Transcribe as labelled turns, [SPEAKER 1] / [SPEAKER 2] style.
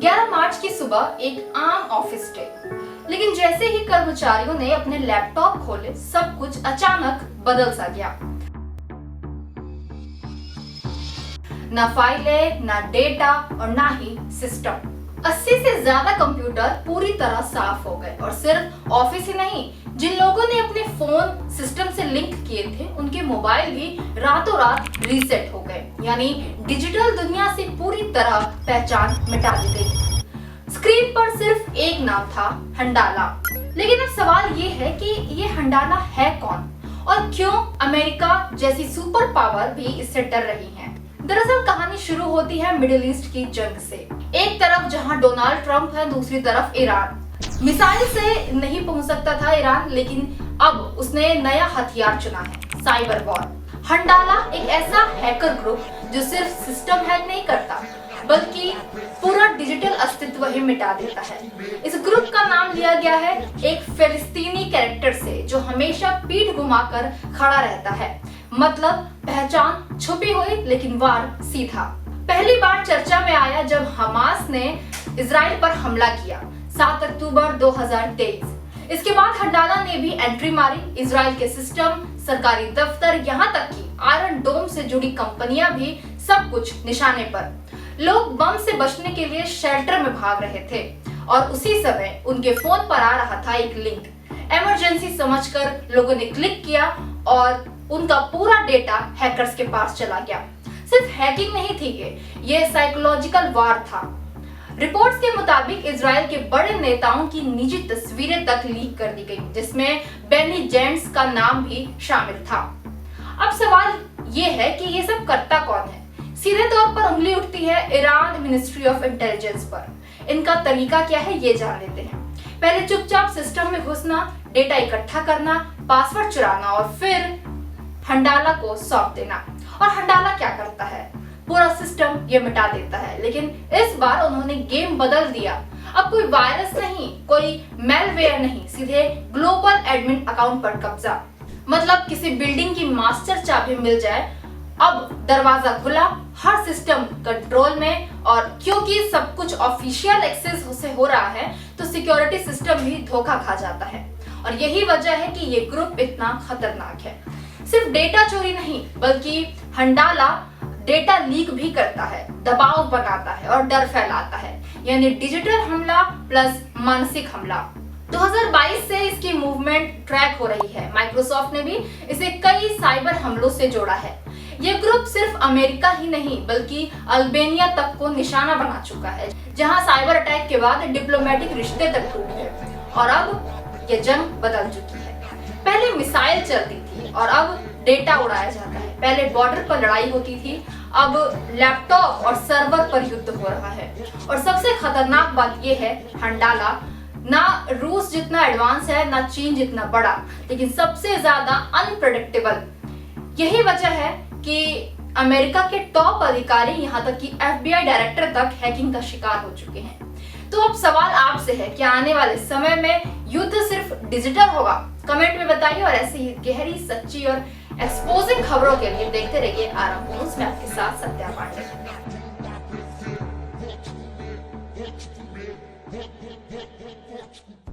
[SPEAKER 1] 11 मार्च की सुबह एक आम ऑफिस डे, लेकिन जैसे ही कर्मचारियों ने अपने लैपटॉप खोले सब कुछ अचानक बदल सा गया। ना फाइलें, ना डेटा और ना ही सिस्टम। 80 से ज्यादा कंप्यूटर पूरी तरह साफ हो गए और सिर्फ ऑफिस ही नहीं, जिन लोगों ने अपने फोन सिस्टम से लिंक किए थे उनके मोबाइल भी रातों रात रीसेट हो गए। यानी डिजिटल दुनिया से पूरी तरह पहचान मिटा दी गई। स्क्रीन पर सिर्फ एक नाम था, हंडाला। लेकिन अब सवाल ये है कि ये हंडाला है कौन और क्यों अमेरिका जैसी सुपर पावर भी इससे डर रही है। दरअसल कहानी शुरू होती है मिडिल ईस्ट की जंग से। एक तरफ जहां डोनाल्ड ट्रंप है, दूसरी तरफ ईरान। मिसाइल से नहीं पहुंच सकता था ईरान, लेकिन अब उसने नया हथियार चुना है, साइबर वॉर। हंडाला एक ऐसा हैकर ग्रुप जो सिर्फ सिस्टम हैक नहीं करता बल्कि पूरा डिजिटल अस्तित्व ही मिटा देता है। इस ग्रुप का नाम लिया गया है एक फिलिस्तीनी कैरेक्टर से जो हमेशा पीठ घुमाकर खड़ा रहता है। मतलब पहचान छुपी हुई लेकिन वार सीधा। पहली बार चर्चा में आया जब हमास ने इजराइल पर हमला किया 7 अक्टूबर 2023। इसके बाद हंडाला ने भी एंट्री मारी। इजराइल के सिस्टम, सरकारी दफ्तर, यहाँ तक कि आयरन डोम से जुड़ी कंपनियां भी सब कुछ निशाने पर। लोग बम से बचने के लिए शेल्टर में भाग रहे थे और उसी समय उनके फोन पर आ रहा था एक लिंक। इमरजेंसी समझकर लोगों ने क्लिक किया और उनका पूरा डेटा हैकर्स के पास चला गया। सिर्फ हैकिंग नहीं थी ये साइकोलॉजिकल वार था। रिपोर्ट्स के मुताबिक इजराइल के बड़े नेताओं की निजी तस्वीरें तक लीक कर दी गई, जिसमें बेनी जेंट्स का नाम भी शामिल था। अब सवाल ये है कि ये सब करता कौन है। सीधे तौर पर उंगली उठती है ईरान मिनिस्ट्री ऑफ इंटेलिजेंस पर। इनका तरीका क्या है ये जान लेते हैं। पहले चुपचाप सिस्टम में घुसना, डेटा इकट्ठा करना, पासवर्ड चुराना और फिर हंडाला को सौंप देना। और हंडाला क्या करता है? पूरा सिस्टम ये मिटा देता है। लेकिन इस बार उन्होंने गेम बदल दिया। अब कोई वायरस नहीं, कोई मेलवेयर नहीं, सीधे ग्लोबल एडमिन अकाउंट पर कब्जा। मतलब किसी बिल्डिंग की मास्टर चाबी मिल जाए, अब दरवाजा खुला, हर सिस्टम कंट्रोल में। और क्योंकि सब कुछ ऑफिशियल एक्सेस से हो रहा है तो सिक्योरिटी सिस्टम भी धोखा खा जाता है। और यही वजह है कि ये ग्रुप इतना खतरनाक है। सिर्फ डेटा चोरी नहीं बल्कि हंडाला डेटा लीक भी करता है, दबाव बनाता है और डर फैलाता है। यानी डिजिटल हमला प्लस मानसिक हमला। 2022 से इसकी मूवमेंट ट्रैक हो रही है। माइक्रोसॉफ्ट ने भी इसे कई साइबर हमलों से जोड़ा है। ये ग्रुप सिर्फ अमेरिका ही नहीं बल्कि अल्बानिया तक को निशाना बना चुका है, जहां साइबर अटैक के बाद डिप्लोमेटिक रिश्ते तक टूट गए। और अब ये जंग बदल चुकी है। पहले मिसाइल चलती थी और अब डेटा उड़ाया जाता है। पहले बॉर्डर पर लड़ाई होती थी, अब लैपटॉप और सर्वर पर युद्ध हो रहा है। और सबसे खतरनाक बात यह है, हंडाला ना रूस जितना एडवांस है, ना चीन जितना बड़ा, लेकिन सबसे ज्यादा अनप्रेडिक्टेबल। यही वजह है कि अमेरिका के टॉप अधिकारी, यहाँ तक कि FBI डायरेक्टर तक हैकिंग का शिकार हो चुके हैं। तो अब सवाल आपसे है कि आने वाले समय में युद्ध सिर्फ डिजिटल होगा? कमेंट में बताइए और ऐसी ही गहरी, सच्ची और एक्सपोजिंग खबरों के लिए देखते रहिए आरंभ न्यूज़ में आपके साथ सत्या पांडे।